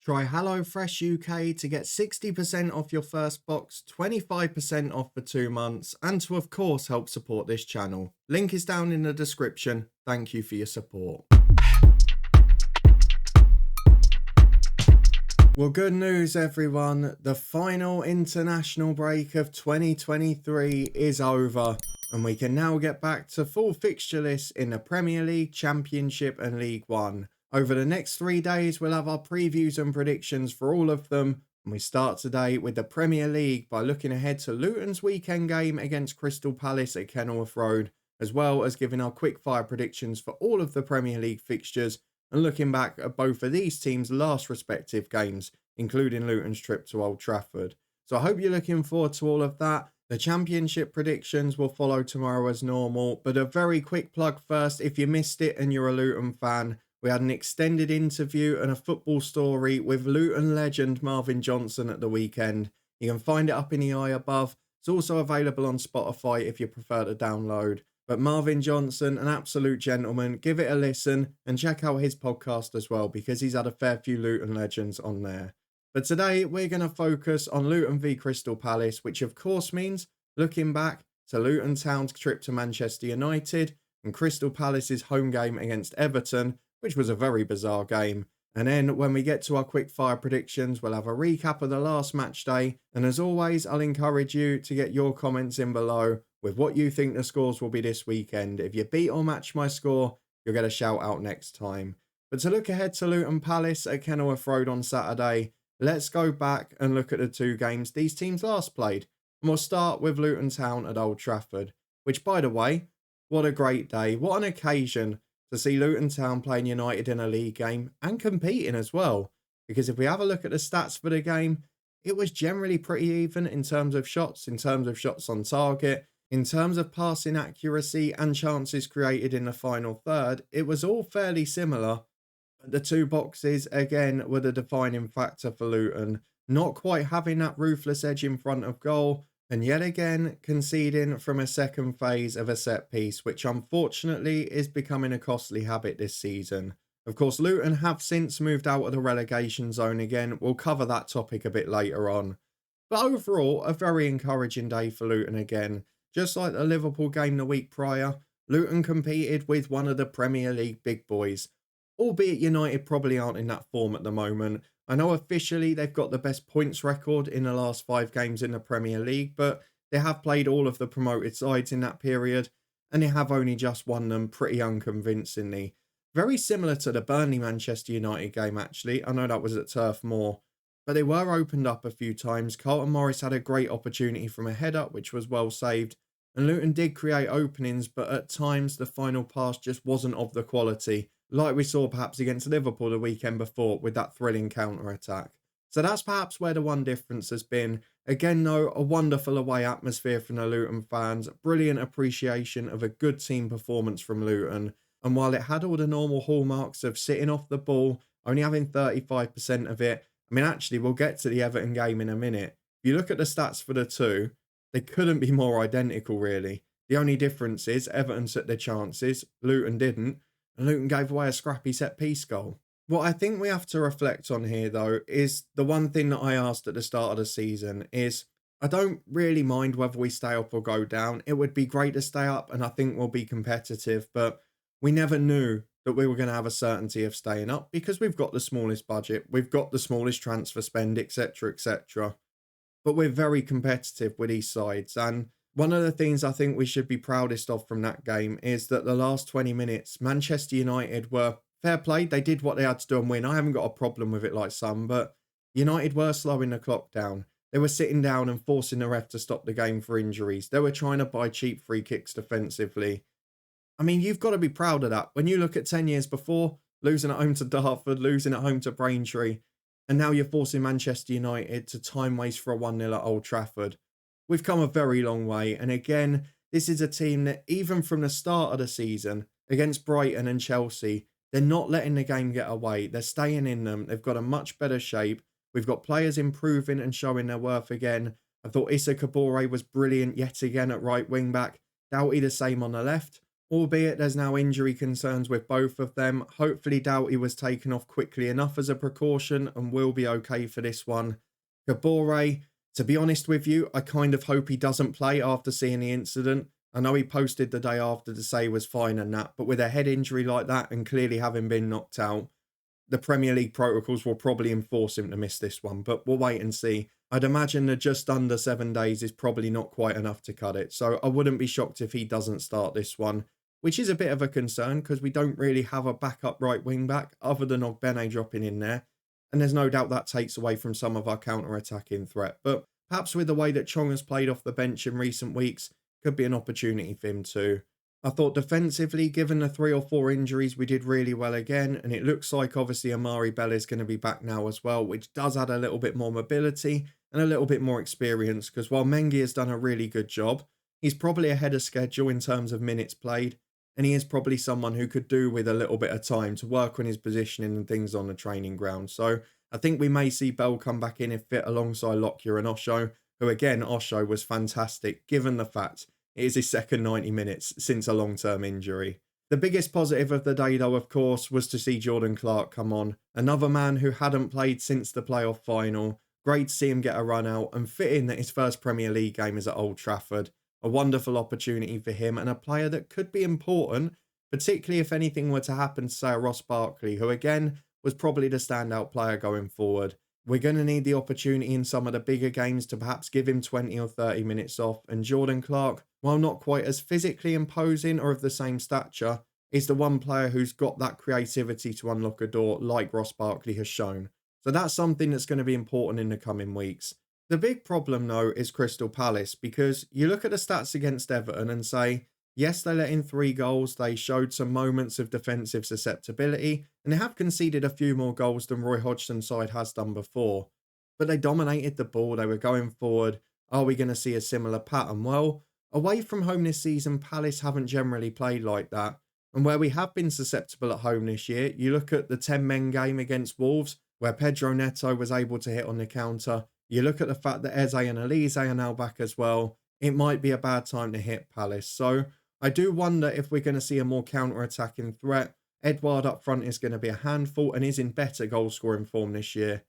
Try HelloFresh UK to get 60% off your first box, 25% off for 2 months, and to, of course, help support this channel. Link is down in the description. Thank you for your support. Well, good news, everyone. The final international break of 2023 is over, and we can now get back to full fixture lists in the Premier League, Championship, and League One. Over the next 3 days, we'll have our previews and predictions for all of them. And we start today with the Premier League by looking ahead to Luton's weekend game against Crystal Palace at Kenilworth Road, as well as giving our quickfire predictions for all of the Premier League fixtures and looking back at both of these teams' last respective games, including Luton's trip to Old Trafford. So I hope you're looking forward to all of that. The Championship predictions will follow tomorrow as normal, but a very quick plug first. If you missed it and you're a Luton fan, we had an extended interview and a football story with Luton legend Marvin Johnson at the weekend. You can find it up in the eye above. It's also available on Spotify if you prefer to download. But Marvin Johnson, an absolute gentleman. Give it a listen and check out his podcast as well, because he's had a fair few Luton legends on there. But today we're going to focus on Luton v Crystal Palace, which of course means looking back to Luton Town's trip to Manchester United and Crystal Palace's home game against Everton, which was a very bizarre game. And then when we get to our quickfire predictions, we'll have a recap of the last match day. And as always, I'll encourage you to get your comments in below with what you think the scores will be this weekend. If you beat or match my score, you'll get a shout out next time. But to look ahead to Luton Palace at Kenilworth Road on Saturday, let's go back and look at the 2 games these teams last played. And we'll start with Luton Town at Old Trafford, which, by the way, what a great day. What an occasion to see Luton Town playing United in a league game and competing as well. Because if we have a look at the stats for the game, it was generally pretty even in terms of shots on target, in terms of passing accuracy and chances created in the final third. It was all fairly similar. But the 2 boxes, again, were the defining factor for Luton. Not quite having that ruthless edge in front of goal, and yet again conceding from a second phase of a set piece, which unfortunately is becoming a costly habit this season. Of course, Luton have since moved out of the relegation zone again. We'll cover that topic a bit later on. But overall, a very encouraging day for Luton again. Just like the Liverpool game the week prior, Luton competed with one of the Premier League big boys. Albeit United probably aren't in that form at the moment. I know officially they've got the best points record in the last 5 games in the Premier League, but they have played all of the promoted sides in that period, and they have only just won them pretty unconvincingly. Very similar to the Burnley-Manchester United game, actually. I know that was at Turf Moor, but they were opened up a few times. Carlton Morris had a great opportunity from a header, which was well saved, and Luton did create openings, but at times the final pass just wasn't of the quality, like we saw perhaps against Liverpool the weekend before with that thrilling counter-attack. So that's perhaps where the one difference has been. Again, though, a wonderful away atmosphere from the Luton fans. Brilliant appreciation of a good team performance from Luton. And while it had all the normal hallmarks of sitting off the ball, only having 35% of it, I mean, actually, we'll get to the Everton game in a minute. If you look at the stats for the 2, they couldn't be more identical, really. The only difference is Everton took their chances, Luton didn't. And Luton gave away a scrappy set-piece goal. What I think we have to reflect on here, though, is the one thing that I asked at the start of the season is, I don't really mind whether we stay up or go down. It would be great to stay up, and I think we'll be competitive, but we never knew that we were going to have a certainty of staying up because we've got the smallest budget, we've got the smallest transfer spend, etc., etc. But we're very competitive with these sides, and one of the things I think we should be proudest of from that game is that the last 20 minutes, Manchester United were fair play. They did what they had to do and win. I haven't got a problem with it like some, but United were slowing the clock down. They were sitting down and forcing the ref to stop the game for injuries. They were trying to buy cheap free kicks defensively. I mean, you've got to be proud of that. When you look at 10 years before, losing at home to Dartford, losing at home to Braintree, and now you're forcing Manchester United to time waste for a 1-0 at Old Trafford. We've come a very long way, and again, this is a team that even from the start of the season, against Brighton and Chelsea, they're not letting the game get away. They're staying in them. They've got a much better shape. We've got players improving and showing their worth again. I thought Issa Kabore was brilliant yet again at right wing back. Doughty the same on the left. albeit there's now injury concerns with both of them. Hopefully Doughty was taken off quickly enough as a precaution and will be okay for this one. Gabore, to be honest with you, I kind of hope he doesn't play after seeing the incident. I know he posted the day after to say he was fine and that, but with a head injury like that and clearly having been knocked out, the Premier League protocols will probably enforce him to miss this one, but we'll wait and see. I'd imagine that just under 7 days is probably not quite enough to cut it, so I wouldn't be shocked if he doesn't start this one, which is a bit of a concern because we don't really have a backup right wing back other than Ogbene dropping in there, and there's no doubt that takes away from some of our counter-attacking threat, but perhaps with the way that Chong has played off the bench in recent weeks, could be an opportunity for him too. I thought defensively, given the 3 or 4 injuries, we did really well again. And it looks like obviously Amari Bell is going to be back now as well, which does add a little bit more mobility and a little bit more experience. Because while Mengi has done a really good job, he's probably ahead of schedule in terms of minutes played. And he is probably someone who could do with a little bit of time to work on his positioning and things on the training ground. So I think we may see Bell come back in if fit alongside Lockyer and Osho, who again, Osho was fantastic given the fact it is his second 90 minutes since a long-term injury. The biggest positive of the day, though, of course, was to see Jordan Clark come on. Another man who hadn't played since the playoff final. Great to see him get a run out and fit in that his first Premier League game is at Old Trafford. A wonderful opportunity for him and a player that could be important, particularly if anything were to happen to, say, Ross Barkley, who again was probably the standout player going forward. We're going to need the opportunity in some of the bigger games to perhaps give him 20 or 30 minutes off. And Jordan Clark, while not quite as physically imposing or of the same stature, is the one player who's got that creativity to unlock a door like Ross Barkley has shown. So that's something that's going to be important in the coming weeks. The big problem, though, is Crystal Palace, because you look at the stats against Everton and say, yes, they let in 3 goals, they showed some moments of defensive susceptibility, and they have conceded a few more goals than Roy Hodgson's side has done before. But they dominated the ball, they were going forward. Are we going to see a similar pattern? Well, away from home this season, Palace haven't generally played like that. And where we have been susceptible at home this year, you look at the 10-men game against Wolves, where Pedro Neto was able to hit on the counter. You look at the fact that Eze and Elise are now back as well. It might be a bad time to hit Palace. So I do wonder if we're going to see a more counter-attacking threat. Edouard up front is going to be a handful and is in better goal-scoring form this year.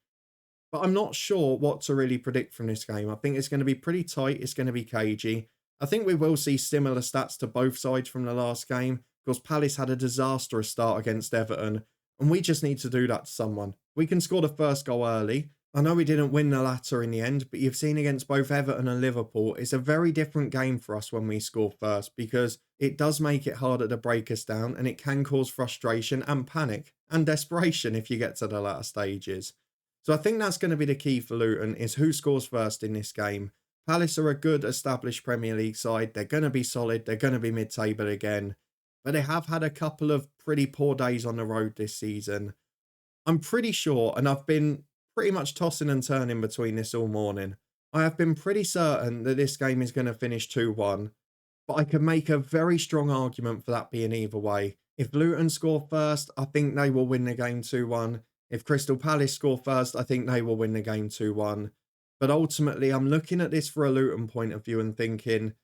But I'm not sure what to really predict from this game. I think it's going to be pretty tight. It's going to be cagey. I think we will see similar stats to both sides from the last game, because Palace had a disastrous start against Everton, and we just need to do that to someone. We can score the first goal early. I know we didn't win the latter in the end, but you've seen against both Everton and Liverpool, it's a very different game for us when we score first, because it does make it harder to break us down, and it can cause frustration and panic and desperation if you get to the latter stages. So I think that's going to be the key for Luton, is who scores first in this game. Palace are a good established Premier League side. They're going to be solid. They're going to be mid-table again. But they have had a couple of pretty poor days on the road this season. I'm pretty sure, and I've been pretty much tossing and turning between this all morning, I have been pretty certain that this game is going to finish 2-1. But I can make a very strong argument for that being either way. If Luton score first, I think they will win the game 2-1. If Crystal Palace score first, I think they will win the game 2-1. But ultimately, I'm looking at this for a Luton point of view and thinking,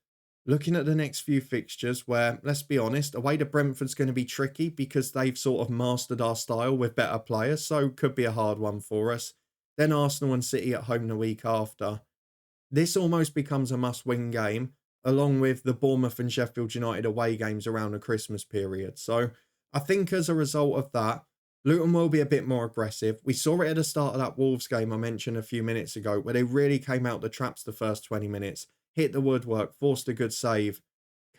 looking at the next few fixtures where, let's be honest, away to Brentford's going to be tricky because they've sort of mastered our style with better players, so could be a hard one for us. Then Arsenal and City at home the week after. This almost becomes a must-win game, along with the Bournemouth and Sheffield United away games around the Christmas period. So I think as a result of that, Luton will be a bit more aggressive. We saw it at the start of that Wolves game I mentioned a few minutes ago, where they really came out the traps the first 20 minutes, hit the woodwork, forced a good save.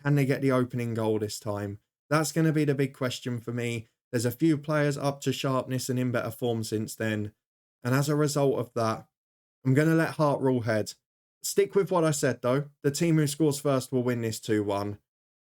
Can they get the opening goal this time? That's going to be the big question for me. There's a few players up to sharpness and in better form since then. And as a result of that, I'm going to let heart rule head. Stick with what I said though. The team who scores first will win this 2-1.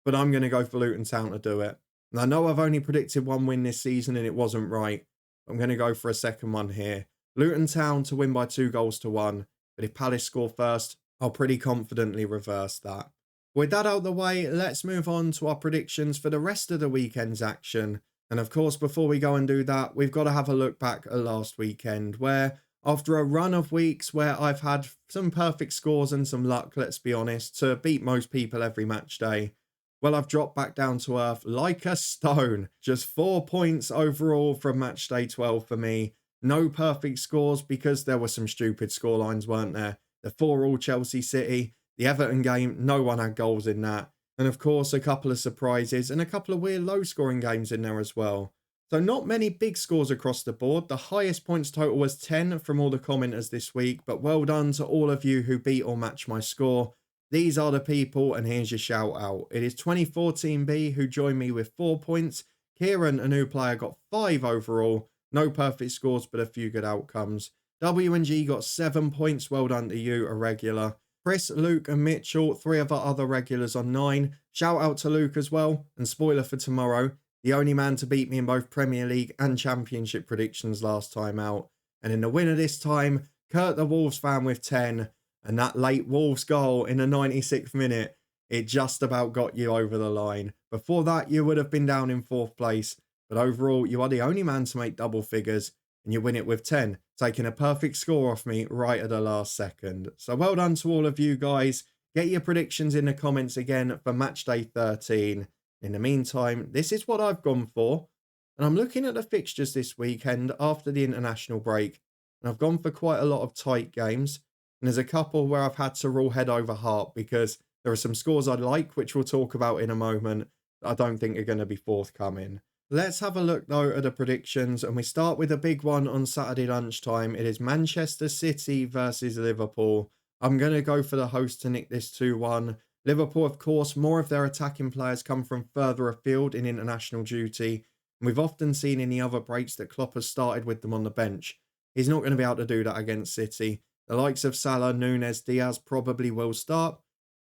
But I'm going to go for Luton Town to do it. And I know I've only predicted 1 win this season and it wasn't right. I'm going to go for a second one here. Luton Town to win by 2-1. But if Palace score first, I'll pretty confidently reverse that. With that out of the way, let's move on to our predictions for the rest of the weekend's action. And of course, before we go and do that, we've got to have a look back at last weekend, where after a run of weeks where I've had some perfect scores and some luck, let's be honest, to beat most people every match day, Well, I've dropped back down to earth like a stone. Just 4 points overall from match day 12 for me. No perfect scores because there were some stupid scorelines, weren't there? The 4-all Chelsea City, the Everton game, no one had goals in that. And of course, a couple of surprises and a couple of weird low-scoring games in there as well. So not many big scores across the board. The highest points total was 10 from all the commenters this week, but well done to all of you who beat or matched my score. These are the people, and here's your shout out. It is 2014B who joined me with 4 points. Kieran, a new player, got 5 overall. No perfect scores, but a few good outcomes. W&G got 7 points. Well done to you, a regular. Chris, Luke, and Mitchell, 3 of our other regulars on 9. Shout out to Luke as well. And spoiler for tomorrow, the only man to beat me in both Premier League and Championship predictions last time out. And in the winner this time, Kurt the Wolves fan with 10. And that late Wolves goal in the 96th minute, it just about got you over the line. Before that, you would have been down in 4th place. But overall, you are the only man to make double figures. And you win it with 10, taking a perfect score off me right at the last second. So well done to all of you guys. Get your predictions in the comments again for match day 13. In the meantime, this is what I've gone for. And I'm looking at the fixtures this weekend after the international break. And I've gone for quite a lot of tight games. And there's a couple where I've had to rule head over heart because there are some scores I like, which we'll talk about in a moment, that I don't think are going to be forthcoming. Let's have a look though at the predictions, and we start with a big one on Saturday lunchtime. It is Manchester City versus Liverpool. I'm going to go for the host to nick this 2-1. Liverpool, of course, more of their attacking players come from further afield in international duty. And we've often seen in the other breaks that Klopp has started with them on the bench. He's not going to be able to do that against City. The likes of Salah, Núñez, Diaz probably will start,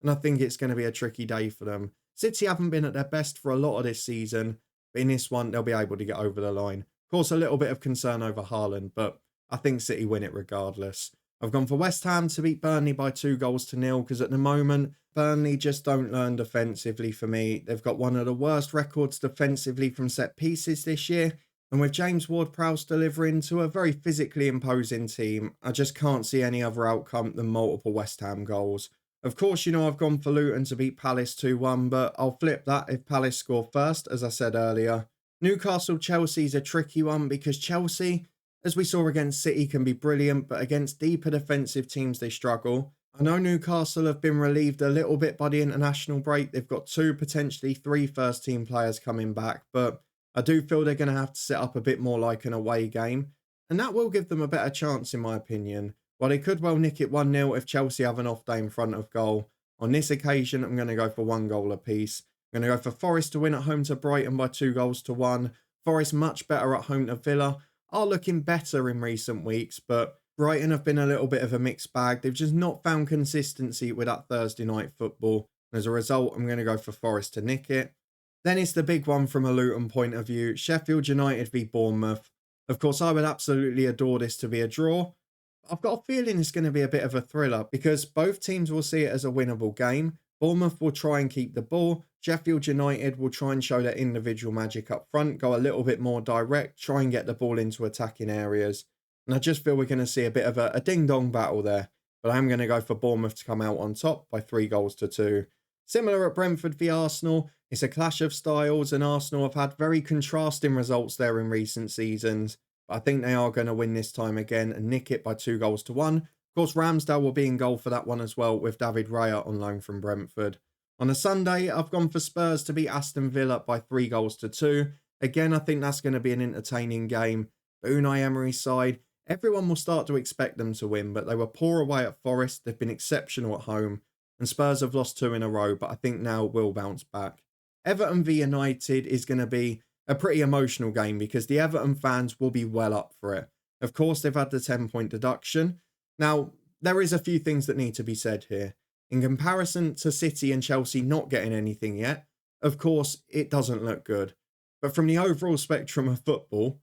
and I think it's going to be a tricky day for them. City haven't been at their best for a lot of this season, but in this one, they'll be able to get over the line. Of course, a little bit of concern over Haaland, but I think City win it regardless. I've gone for West Ham to beat Burnley by 2-0 because at the moment, Burnley just don't learn defensively for me. They've got one of the worst records defensively from set pieces this year. And with James Ward-Prowse delivering to a very physically imposing team, I just can't see any other outcome than multiple West Ham goals. Of course, you know I've gone for Luton to beat Palace 2-1, but I'll flip that if Palace score first, as I said earlier. Newcastle-Chelsea's a tricky one because Chelsea, as we saw against City, can be brilliant, but against deeper defensive teams they struggle. I know Newcastle have been relieved a little bit by the international break. They've got 2, potentially 3 first-team players coming back, but I do feel they're going to have to set up a bit more like an away game, and that will give them a better chance in my opinion. While they could well nick it 1-0 if Chelsea have an off day in front of goal. On this occasion, I'm going to go for 1 goal apiece. I'm going to go for Forest to win at home to Brighton by 2-1. Forest much better at home to Villa. Are looking better in recent weeks, but Brighton have been a little bit of a mixed bag. They've just not found consistency with that Thursday night football. As a result, I'm going to go for Forest to nick it. Then it's the big one from a Luton point of view, Sheffield United v Bournemouth. Of course, I would absolutely adore this to be a draw. I've got a feeling it's going to be a bit of a thriller because both teams will see it as a winnable game. Bournemouth will try and keep the ball. Sheffield United will try and show their individual magic up front, go a little bit more direct, try and get the ball into attacking areas. And I just feel we're going to see a bit of a ding-dong battle there. But I'm going to go for Bournemouth to come out on top by 3-2. Similar at Brentford v Arsenal, it's a clash of styles and Arsenal have had very contrasting results there in recent seasons. But I think they are going to win this time again and nick it by 2-1. Of course, Ramsdale will be in goal for that one as well with David Raya on loan from Brentford. On a Sunday, I've gone for Spurs to beat Aston Villa by 3-2. Again, I think that's going to be an entertaining game. But Unai Emery's side, everyone will start to expect them to win, but they were poor away at Forest. They've been exceptional at home. And Spurs have lost 2 in a row, but I think now will bounce back. Everton v United is going to be a pretty emotional game because the Everton fans will be well up for it. Of course, they've had the 10-point deduction. Now, there is a few things that need to be said here. In comparison to City and Chelsea not getting anything yet, of course, it doesn't look good. But from the overall spectrum of football,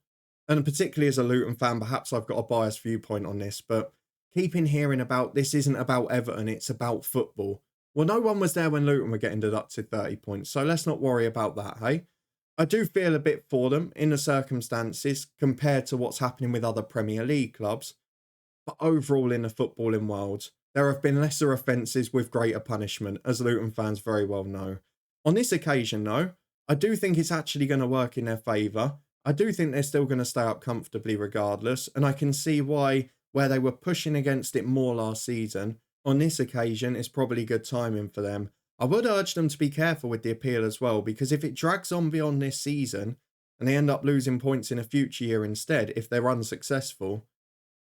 and particularly as a Luton fan, perhaps I've got a biased viewpoint on this, but keeping hearing about this isn't about Everton, it's about football. Well, no one was there when Luton were getting deducted 30 points, so let's not worry about that, hey? I do feel a bit for them in the circumstances compared to what's happening with other Premier League clubs. But overall in the footballing world, there have been lesser offences with greater punishment, as Luton fans very well know. On this occasion, though, I do think it's actually going to work in their favour. I do think they're still going to stay up comfortably regardless, and I can see why, where they were pushing against it more last season, on this occasion it's probably good timing for them. I would urge them to be careful with the appeal as well, because if it drags on beyond this season and they end up losing points in a future year instead, if they're unsuccessful,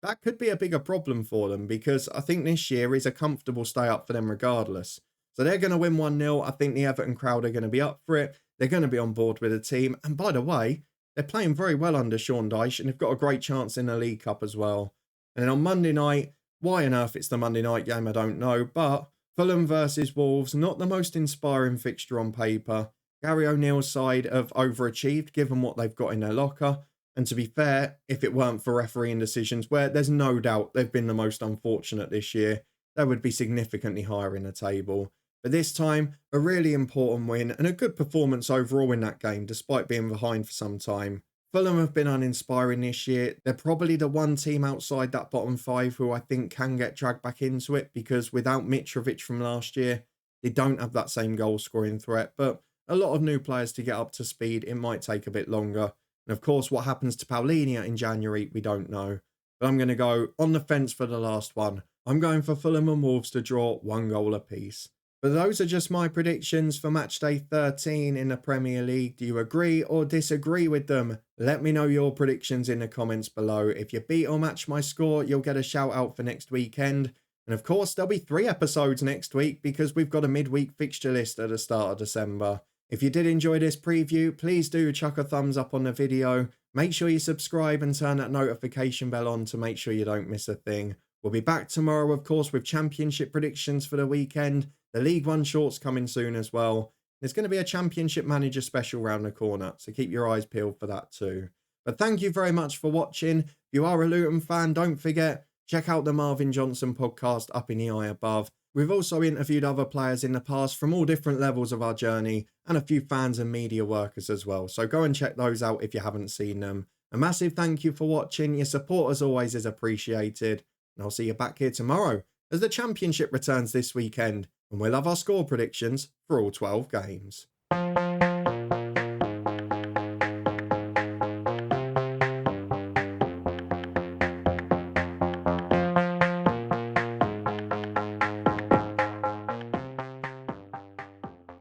that could be a bigger problem for them, because I think this year is a comfortable stay up for them regardless. So they're going to win 1-0. I think the Everton crowd are going to be up for it. They're going to be on board with the team. And by the way, they're playing very well under Sean Dyche, and they've got a great chance in the League Cup as well. And then on Monday night, why on earth it's the Monday night game, I don't know. But Fulham versus Wolves, not the most inspiring fixture on paper. Gary O'Neill's side have overachieved given what they've got in their locker. And to be fair, if it weren't for refereeing decisions, where there's no doubt they've been the most unfortunate this year, they would be significantly higher in the table. But this time, a really important win and a good performance overall in that game, despite being behind for some time. Fulham have been uninspiring this year. They're probably the one team outside that bottom five who I think can get dragged back into it, because without Mitrovic from last year, they don't have that same goal scoring threat. But a lot of new players to get up to speed, it might take a bit longer. And of course, what happens to Paulinho in January, we don't know. But I'm going to go on the fence for the last one. I'm going for Fulham and Wolves to draw 1 goal apiece. But those are just my predictions for matchday 13 in the Premier League. Do you agree or disagree with them? Let me know your predictions in the comments below. If you beat or match my score, you'll get a shout out for next weekend. And of course, there'll be 3 episodes next week, because we've got a midweek fixture list at the start of December. If you did enjoy this preview, please do chuck a thumbs up on the video. Make sure you subscribe and turn that notification bell on to make sure you don't miss a thing. We'll be back tomorrow, of course, with championship predictions for the weekend. The League One shorts coming soon as well. There's going to be a Championship Manager special round the corner, so keep your eyes peeled for that too. But thank you very much for watching. If you are a Luton fan, don't forget, check out the Marvin Johnson podcast up in the eye above. We've also interviewed other players in the past from all different levels of our journey, and a few fans and media workers as well. So go and check those out if you haven't seen them. A massive thank you for watching. Your support as always is appreciated. And I'll see you back here tomorrow as the Championship returns this weekend, and we'll have our score predictions for all 12 games.